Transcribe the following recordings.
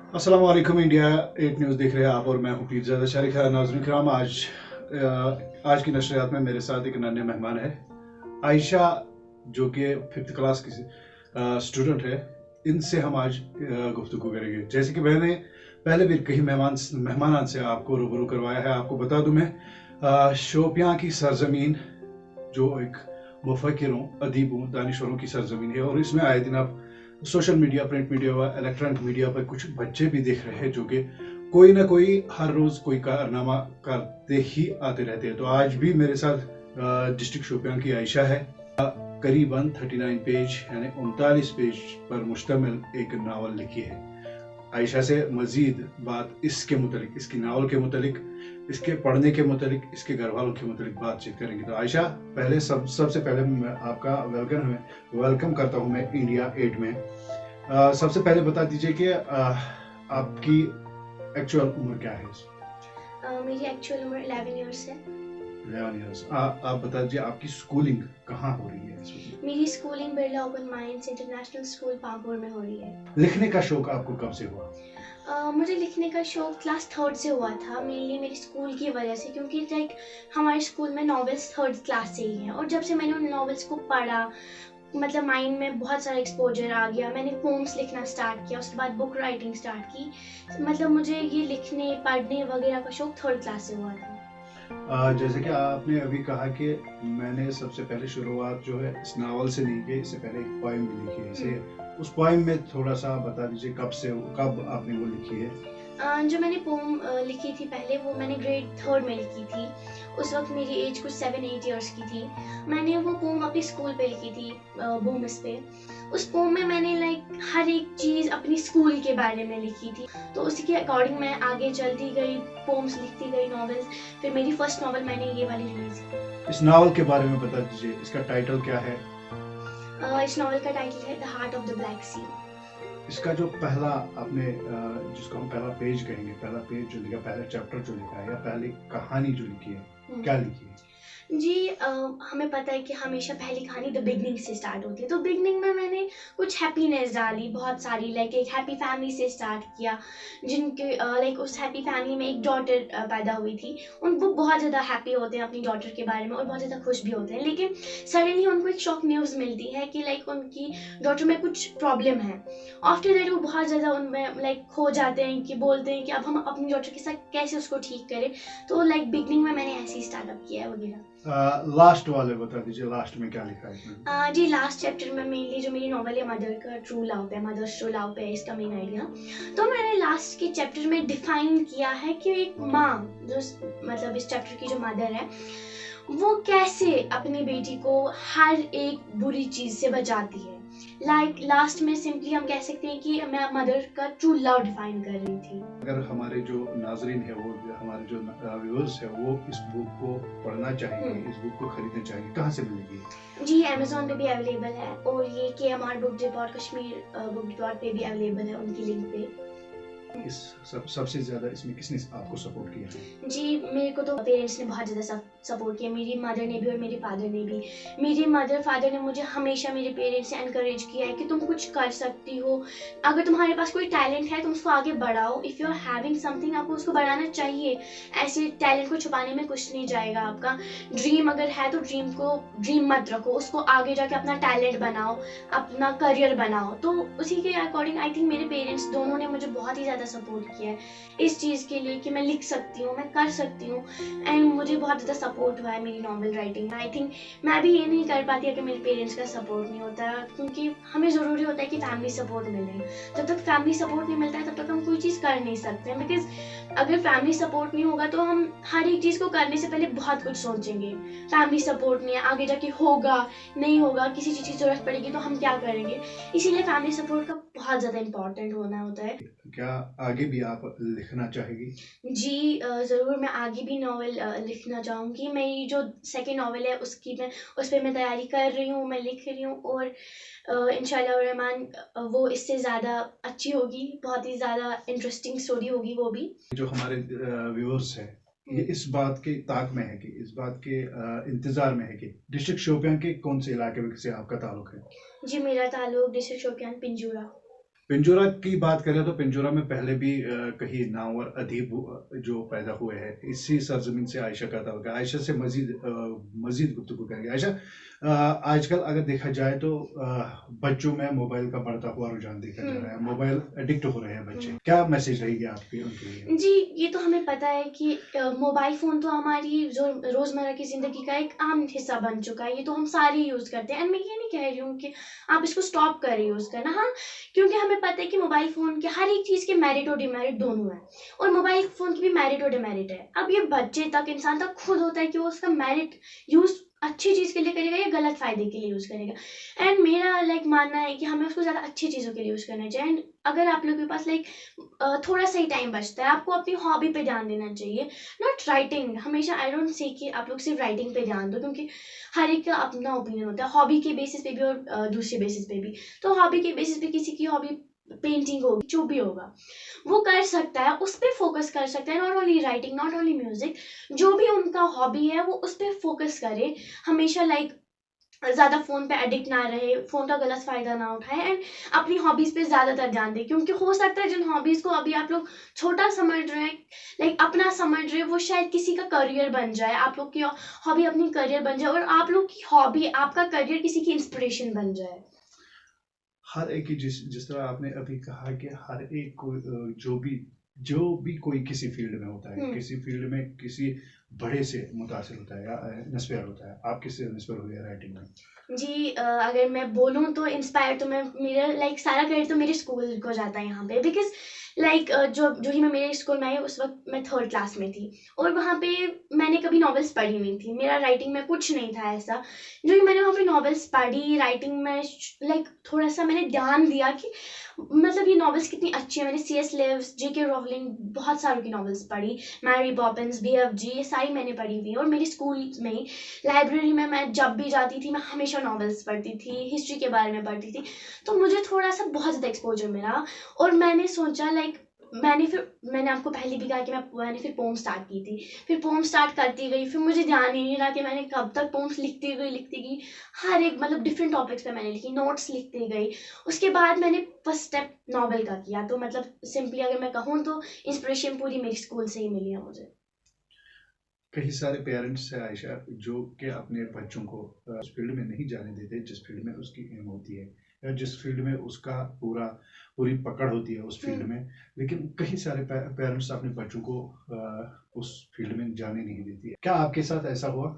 अस्सलाम वालेकुम। India 8 news देख रहे हैं आप और मैं हूं पीरजादा शरीक। नाज़रीन किराम, आज की नशरियात में मेरे साथ एक नन्हे मेहमान है, आयशा, जो कि 5th क्लास की स्टूडेंट है। इनसे हम आज गुफ्तगू करेंगे। जैसे कि मैंने पहले भी कई मेहमान से आपको रूबरू करवाया है। आपको बता दूं, मैं शोपियां की सरजमीन, जो एक मुफक्किरों, अदीबों, दानिशवरों की सरजमीन है, और इसमें आए दिन आप सोशल मीडिया, प्रिंट मीडिया व इलेक्ट्रॉनिक मीडिया पर कुछ बच्चे भी देख रहे हैं जो कि कोई ना कोई हर रोज कोई कारनामा करते ही आते रहते हैं। तो आज भी मेरे साथ डिस्ट्रिक्ट शोपियां की आयशा है। करीबन 39 पेज यानी 39 पेज पर मुश्तमिल एक नावल लिखी है। आयशा से मजीद बात इसके मुतालिक, इसकी नावल के मुतालिक, इसके पढ़ने के मुतालिक, इसके घर वालों के मुतालिक बातचीत करेंगे। तो आयशा, पहले सबसे पहले मैं आपका वेलकम करता हूं मैं इंडिया 8 में। सबसे पहले बता दीजिए कि आपकी एक्चुअल उम्र क्या है? मेरी एक्चुअल उम्र 11 ईयर्स है। 11 ईयर्स। आप बता दीजिए आपकी स्कूलिंग कहाँ हो रही है इस वक्त? मेरी schooling Birla open minds international school Pampore में हो रही है। लिखने का शौक आपको कब से हुआ? मुझे लिखने का शौक क्लास 3rd से हुआ था, मेनली मेरे स्कूल की वजह से, क्योंकि लाइक हमारे स्कूल में नॉवेल्स 3rd क्लास से ही हैं, और जब से मैंने उन नॉवेल्स को पढ़ा, मतलब माइंड में बहुत सारा एक्सपोजर आ गया। मैंने पोम्स लिखना स्टार्ट किया, उसके बाद बुक राइटिंग स्टार्ट की। मतलब मुझे ये लिखने पढ़ने वगैरह का शौक 3rd क्लास से हुआ था। जैसे कि आपने अभी कहा कि मैंने सबसे पहले शुरुआत जो है इस नावल से नहीं की, इससे पहले एक पोइम भी लिखी है। इसे उस पोइम में थोड़ा सा बता दीजिए कब आपने वो लिखी है? जो मैंने पोम लिखी थी पहले, वो मैंने ग्रेड 3rd में लिखी थी। उस वक्त मेरी एज कुछ 7-8 इयर्स की थी। मैंने वो पोम अपने स्कूल पे लिखी थी, बूमस पे। उस पोम में मैंने लाइक हर एक चीज़ अपनी स्कूल के बारे में लिखी थी, तो उसी के अकॉर्डिंग मैं आगे चलती गई, पोम्स लिखती गई, नॉवेल्स। फिर मेरी फर्स्ट नॉवल मैंने ये वाली रिलीज की। इस नावल के बारे में बता दीजिए, इसका टाइटल क्या है? इस नॉवल का टाइटल है the heart of the black sea. इसका जो पहला आपने जिसको हम पहला पेज कहेंगे, पहला पेज जो लिखा, पहला चैप्टर जो लिखा है, या पहली कहानी जो लिखी है, क्या लिखी है? जी, हमें पता है कि हमेशा पहली कहानी द बिगनिंग से स्टार्ट होती है। तो बिगनिंग में मैंने कुछ हैप्पीनेस डाली, बहुत सारी, लाइक एक हैप्पी फैमिली से स्टार्ट किया, जिनके लाइक उस हैप्पी फैमिली में एक डॉटर पैदा हुई थी। वो बहुत ज़्यादा हैप्पी होते हैं अपनी डॉटर के बारे में, और बहुत ज़्यादा खुश भी होते हैं। लेकिन सडनली उनको एक शॉक न्यूज़ मिलती है कि लाइक उनकी डॉटर में कुछ प्रॉब्लम है। आफ्टर दैट वो बहुत ज़्यादा उनमें लाइक खो जाते हैं, कि बोलते हैं कि अब हम अपनी डॉटर के साथ कैसे उसको ठीक करें। तो लाइक बिगनिंग में मैंने ऐसे ही स्टार्टअप किया है वगैरह। लास्ट वाले बता दीजिए, लास्ट में क्या लिखा है इसमें? जी, लास्ट चैप्टर में मेनली जो मेरी नॉवल है मदर का ट्रू लव पे, मदर्स ट्रू लव पे है इसका मेन आइडिया। तो मैंने लास्ट के चैप्टर में डिफाइन किया है कि एक माँ, जो मतलब इस चैप्टर की जो मदर है, वो कैसे अपनी बेटी को हर एक बुरी चीज़ से बचाती है। लाइक लास्ट में सिंपली हम कह सकते हैं कि मैं मदर का ट्रू लव डिफाइन कर रही थी। अगर हमारे जो नाजरीन है, वो हमारे जो व्यूअर्स है, वो इस बुक को पढ़ना चाहिए, इस बुक को खरीदना चाहिए, कहाँ से मिलेगी? जी, अमेजोन पे भी अवेलेबल है, और ये KMR book depot, Kashmir book depot पे भी अवेलेबल है, उनकी लिंक पे। इस सबसे ज्यादा इसमें किसने आपको सपोर्ट किया है? जी, मेरे को तो पेरेंट्स ने बहुत ज़्यादा सपोर्ट किया, मेरी मदर ने भी और मेरे फादर ने भी। मेरे मदर फादर ने मुझे हमेशा मेरे पेरेंट्स से एनकरेज किया है कि तुम कुछ कर सकती हो, अगर तुम्हारे पास कोई टैलेंट है तुम उसको आगे बढ़ाओ। If you are having something, आपको उसको बढ़ाना चाहिए। ऐसे टैलेंट को छुपाने में कुछ नहीं जाएगा आपका। ड्रीम अगर है तो ड्रीम को ड्रीम मत रखो, उसको आगे जाके अपना टैलेंट बनाओ, अपना करियर बनाओ। तो उसी के अकॉर्डिंग आई थिंक मेरे पेरेंट्स दोनों ने मुझे बहुत ही ज़्यादा सपोर्ट किया है इस चीज़ के लिए कि मैं लिख सकती हूँ, मैं कर सकती हूँ। एंड मुझे बहुत ज़्यादा सपोर्ट हुआ है मेरी नॉवल राइटिंग में। आई थिंक मैं भी ये नहीं कर पाती अगर मेरे पेरेंट्स का सपोर्ट नहीं होता, क्योंकि हमें ज़रूरी होता है कि फैमिली सपोर्ट मिले। जब तक फैमिली सपोर्ट नहीं मिलता है तब तक हम कोई चीज़ कर नहीं सकते, बिकॉज अगर फैमिली सपोर्ट नहीं होगा तो हम हर एक चीज़ को करने से पहले बहुत कुछ सोचेंगे। फैमिली सपोर्ट नहीं है, आगे जाके होगा नहीं होगा, किसी चीज़ की ज़रूरत पड़ेगी तो हम क्या करेंगे। इसीलिए फैमिली सपोर्ट का बहुत ज़्यादा इंपॉर्टेंट होना होता है। क्या आगे भी आप लिखना चाहेगी? जी, ज़रूर मैं आगे भी नॉवल लिखना चाहूँगी। मेरी जो सेकंड नॉवल है उस पे मैं तैयारी कर रही हूँ, मैं लिख रही हूँ, और इंशाल्लाह रहमान वो इससे ज़्यादा अच्छी होगी, बहुत ही ज़्यादा इंटरेस्टिंग स्टोरी होगी वो भी। जो हमारे व्यूअर्स है, ये इस बात के ताक में है कि इस बात के इंतजार में है कि डिस्ट्रिक्ट शोपियां के कौन से इलाके में से आपका ताल्लुक है? जी, मेरा ताल्लुक डिस्ट्रिक्ट शोपियान पिंजूरा। पिंजोरा की बात करें तो पिंजोरा में पहले भी कहीं नामवर अदीब जो पैदा हुए हैं इसी सरजमीन से आयशा का ताल्लुक है। आयशा से मजीद गुफ्तगू करेंगे। आयशा, आजकल अगर देखा जाए तो बच्चों में मोबाइल का बढ़ता हुआ रुझान देखा जा रहा है, मोबाइल एडिक्ट हो रहे हैं बच्चे, क्या मैसेज रहेगी आपकी उनके लिए? जी, ये तो हमें पता है कि मोबाइल फ़ोन तो हमारी जो रोज़मर्रा की ज़िंदगी का एक आम हिस्सा बन चुका है। ये तो हम सारे यूज़ करते हैं एंड मैं ये नहीं कह रही हूँ कि आप इसको स्टॉप करें यूज़ करना। हाँ, क्योंकि हमें पता है कि मोबाइल फ़ोन के हर एक चीज़ के मेरिट और डिमेरिट दोनों हैं और मोबाइल फ़ोन की भी मेरिट और डिमेरिट है। अब ये बच्चे तक, इंसान तक खुद होता है कि वो उसका मेरिट यूज़ अच्छी चीज़ के लिए करेगा या गलत फ़ायदे के लिए यूज़ करेगा। एंड मेरा मानना है कि हमें उसको ज़्यादा अच्छी चीज़ों के लिए यूज़ करना चाहिए। एंड अगर आप लोगों के पास थोड़ा सा ही टाइम बचता है, आपको अपनी हॉबी पे ध्यान देना चाहिए, नॉट राइटिंग। हमेशा आई डोंट से कि आप लोग सिर्फ राइटिंग पे ध्यान दो, क्योंकि हर एक का अपना ओपिनियन होता है, हॉबी के बेसिस पे भी और दूसरे बेसिस पे भी। तो हॉबी के बेसिस पे किसी की हॉबी पेंटिंग होगी, जो भी होगा वो कर सकता है, उस पर फोकस कर सकता है। Not only writing, not only music, जो भी उनका हॉबी है वो उस पर फोकस करे। हमेशा ज़्यादा फ़ोन पे एडिक्ट ना रहे, फ़ोन का गलत फ़ायदा ना उठाए एंड अपनी हॉबीज़ पे ज़्यादातर ध्यान दें। क्योंकि हो सकता है जिन हॉबीज़ को अभी आप लोग छोटा समझ रहे हैं, अपना समझ रहे हैं, वो शायद किसी का करियर बन जाए। आप लोग की हॉबी अपनी करियर बन जाए और आप लोग की हॉबी, आपका करियर किसी की इंस्पिरेशन बन जाए। हर एक की जिस जिस तरह आपने अभी कहा कि हर एक को जो भी कोई किसी फील्ड में होता है, किसी फील्ड में किसी बड़े से मुतासिर होता है या इंस्पायर होता है। आप किससे इंस्पायर हो गया राइटिंग में? जी, अगर मैं बोलूँ तो इंस्पायर तो मैं, मेरा सारा क्रेडिट तो मेरे स्कूल को जाता है यहाँ पे। बिकॉज़ जो जो ही मैं मेरे स्कूल में आई उस वक़्त मैं 3rd क्लास में थी और वहाँ पे मैंने कभी नॉवेल्स पढ़ी नहीं थी। मेरा राइटिंग में कुछ नहीं था ऐसा। जो ही मैंने वहाँ पे नॉवेल्स पढ़ी, राइटिंग में थोड़ा-सा मैंने ध्यान दिया कि ये नॉवेल्स कितनी अच्छी है। मैंने C.S. Levi's, J.K. रोलिंग, बहुत सारों की नॉवेल्स पढ़ी। मैरी पॉपिंस, BFG, ये सारी मैंने पढ़ी हुई है और मेरे स्कूल में ही लाइब्रेरी में मैं जब भी जाती थी, मैं हमेशा नॉवेल्स पढ़ती थी, हिस्ट्री के बारे में पढ़ती थी। तो मुझे थोड़ा-सा बहुत ज़्यादा एक्सपोज़र मिला और मैंने सोचा मैंने आपको पहले भी कहा कि मैंने फिर पोएम स्टार्ट की थी। फिर पोएम स्टार्ट करती गई, फिर मुझे ध्यान ही नहीं रहा कि मैंने कब तक पोएम्स लिखती गई। हर एक डिफरेंट टॉपिक्स पे मैंने लिखी, नोट्स लिखती गई। उसके बाद मैंने फर्स्ट स्टेप नॉवेल का किया। तो सिंपली अगर मैं कहूँ तो इंस्पिरेशन पूरी मेरे स्कूल से ही मिली है मुझे। कई सारे पेरेंट्स हैं आयशा जो कि अपने बच्चों को उस फील्ड में नहीं जाने देते जिस फील्ड में उसकी एम होती है या जिस फील्ड में उसका पूरी पकड़ होती है उस फील्ड में। लेकिन कई सारे पेरेंट्स अपने बच्चों को उस फील्ड में जाने नहीं देती है। क्या आपके साथ ऐसा हुआ?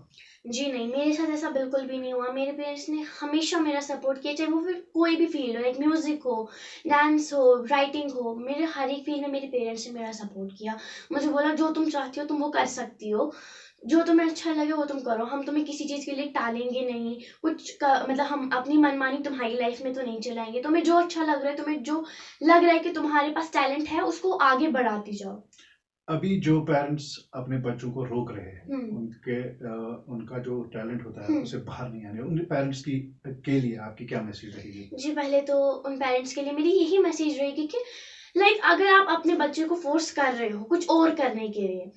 जी नहीं, मेरे साथ ऐसा बिल्कुल भी नहीं हुआ। मेरे पेरेंट्स ने हमेशा मेरा सपोर्ट किया, चाहे वो फिर कोई भी फ़ील्ड हो, म्यूज़िक हो, डांस हो, राइटिंग हो। मेरे हर एक फ़ील्ड में मेरे पेरेंट्स ने मेरा सपोर्ट किया। मुझे बोला जो तुम चाहती हो तुम वो कर सकती हो। जो तुम्हें अच्छा लगे वो तुम करो। हम तुम्हें किसी चीज़ के लिए टालेंगे नहीं। हम अपनी मनमानी तुम्हारी लाइफ़ में तो नहीं चलाएँगे। तुम्हें जो अच्छा लग रहा है, तुम्हें जो लग रहा है कि तुम्हारे पास टैलेंट है, उसको आगे बढ़ाती जाओ। अभी जो पेरेंट्स अपने बच्चों को रोक रहे हैं हुँ। उनका जो टैलेंट होता है उसे बाहर नहीं आने, उन पेरेंट्स की के लिए आपकी क्या मैसेज रहेगी? जी, पहले तो उन पेरेंट्स के लिए मेरी यही मैसेज रहेगी कि अगर आप अपने बच्चे को फ़ोर्स कर रहे हो कुछ और करने के लिए,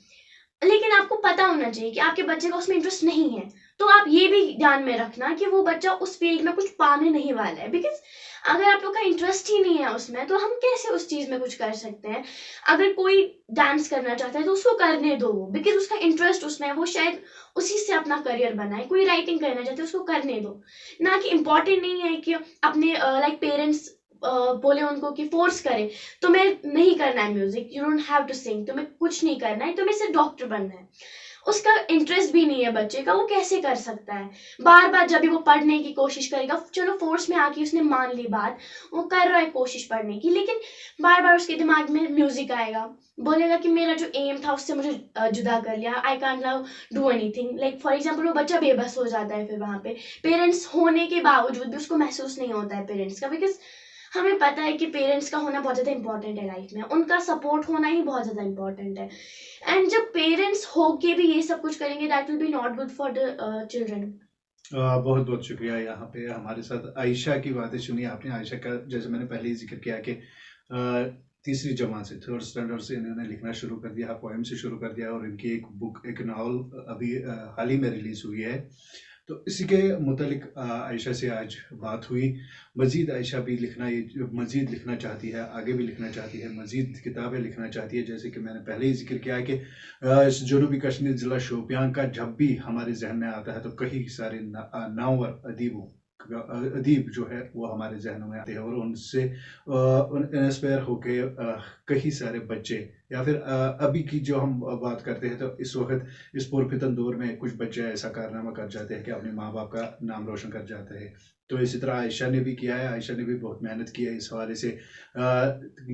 लेकिन आपको पता होना चाहिए कि आपके बच्चे का उसमें इंटरेस्ट नहीं है, तो आप ये भी ध्यान में रखना कि वो बच्चा उस फ़ील्ड में कुछ पाने नहीं वाला है। बिकॉज़ अगर आप लोग का इंटरेस्ट ही नहीं है उसमें, तो हम कैसे उस चीज़ में कुछ कर सकते हैं? अगर कोई डांस करना चाहता है, तो उसको करने दो वो, बिकॉज़ उसका इंटरेस्ट उसमें है, वो शायद उसी से अपना करियर बनाए। कोई राइटिंग करना चाहता है, उसको करने दो। ना कि इम्पोर्टेंट नहीं है कि अपने पेरेंट्स बोले उनको कि फ़ोर्स करें, तुम्हें नहीं करना है music, you don't have to sing, तुम्हें कुछ नहीं करना है, तुम्हें सिर्फ़ डॉक्टर बनना है। उसका इंटरेस्ट भी नहीं है बच्चे का, वो कैसे कर सकता है? बार-बार जब भी वो पढ़ने की कोशिश करेगा, चलो फ़ोर्स में आके उसने मान ली बात, वो कर रहा है कोशिश पढ़ने की, लेकिन बार-बार उसके दिमाग में म्यूज़िक आएगा। बोलेगा कि मेरा जो एम था उससे मुझे जुदा कर लिया, I can't now do anything. For example वो बच्चा बेबस हो जाता है फिर वहाँ पे। पेरेंट्स होने के बावजूद भी उसको महसूस नहीं होता है पेरेंट्स का, बिकॉज़ हमें पता है कि पेरेंट्स का होना बहुत ज़्यादा इम्पोर्टेंट है लाइफ में, उनका सपोर्ट होना ही बहुत ज़्यादा इम्पोर्टेंट है। एंड जब पेरेंट्स होके भी ये सब कुछ करेंगे, that will be not good for the children. बहुत बहुत शुक्रिया यहाँ पे हमारे साथ आयशा की बातें सुनी आपने। आयशा का जैसे मैंने पहले ही जिक्र किया कि तीसरी जमात से 3rd स्टैंडर्ड से इन्होंने लिखना शुरू कर दिया, पोएम से शुरू कर दिया और इनकी एक नावल अभी हाल ही में रिलीज हुई है। तो इसी के मुतालिक आयशा से आज बात हुई। मज़ीद आयशा भी मज़ीद लिखना चाहती है, आगे भी लिखना चाहती है, मज़ीद किताबें लिखना चाहती है। जैसे कि मैंने पहले ही ज़िक्र किया है कि इस जनूबी कश्मीर ज़िला शोपियान का जब भी हमारे जहन में आता है तो कई सारे नामवर अदीब जो है वो हमारे जहनों में आते हैं, और उनसे इंस्पायर होके कई सारे बच्चे, या फिर अभी की जो हम बात करते हैं तो इस वक्त इस पुरफितन दौर में कुछ बच्चे ऐसा कारनामा कर जाते हैं कि अपने माँ बाप का नाम रोशन कर जाते हैं। तो इसी तरह आयशा ने भी किया है। आयशा ने भी बहुत मेहनत की है इस हवाले से।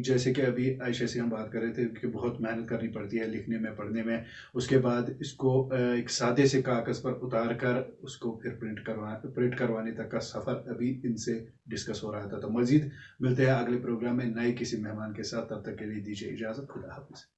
जैसे कि अभी आयशा से हम बात कर रहे थे कि बहुत मेहनत करनी पड़ती है लिखने में, पढ़ने में। उसके बाद इसको एक सादे से कागज़ पर उतार कर उसको फिर प्रिंट करवाने तक का सफ़र अभी इनसे डिस्कस हो रहा था। तो मज़ीद मिलते हैं अगले प्रोग्राम में नए किसी मेहमान के साथ। तब तक के लिए दीजिए इजाज़त। खुदा हाफिज़।